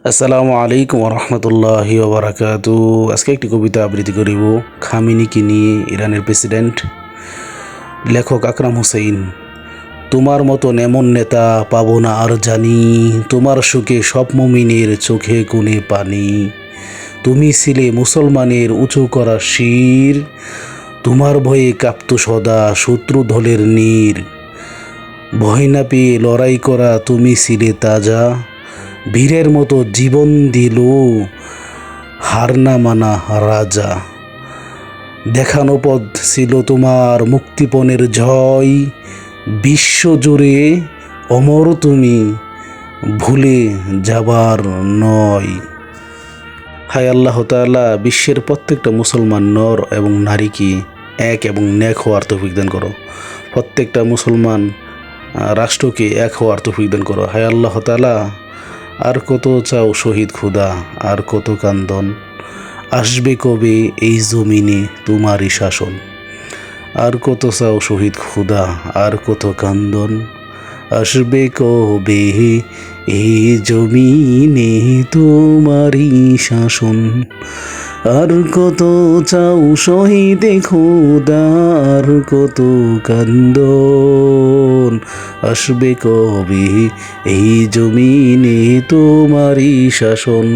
আসসালামু আলাইকুম রহমতুল্লাহি ওবরাকাতু। আজকে একটি কবিতা আবৃত্তি করিব খামেনিকে নিয়ে, ইরানের প্রেসিডেন্ট। লেখক আকরাম হুসাইন। তোমার মতন এমন নেতা পাবো না আর জানি, তোমার সুখে সব মুমিনের চোখে কোণে পানি। তুমি ছিলে মুসলমানের উঁচু করা শির, তোমার ভয়ে কাঁপত সদা শত্রু দলের নীর। ভয় না পেয়ে লড়াই করা তুমি ছিলে তাজা, বীরের মতো জীবন দিল হার না মানা রাজা। দেখানো পথ ছিল তোমার মুক্তিপণের জয়, বিশ্বজুড়ে অমর তুমি, ভুলে যাবার নয়। হায় আল্লাহ তাআলা বিশ্বের প্রত্যেকটা মুসলমান নর এবং নারীকে এক এবং নেক হওয়ার তৌফিক দান করো। প্রত্যেকটা মুসলমান রাষ্ট্রকে এক হওয়ার তৌফিক দান করো। হায় আল্লাহ তাআলা, আর কত চাও শহীদ খুদা, আর কত কান্দন, আসবে কবে এই জমিনে তোমারই শাসন। আর কত চাও শহীদ খুদা, আর কত কান্দন, আসবে কবে এই জমিনে তোমারই শাসন। আর কত চাও শহীদ খোদা, আর কত কান্দন, আসবে কবে এই জমিনে তোমারই শাসন।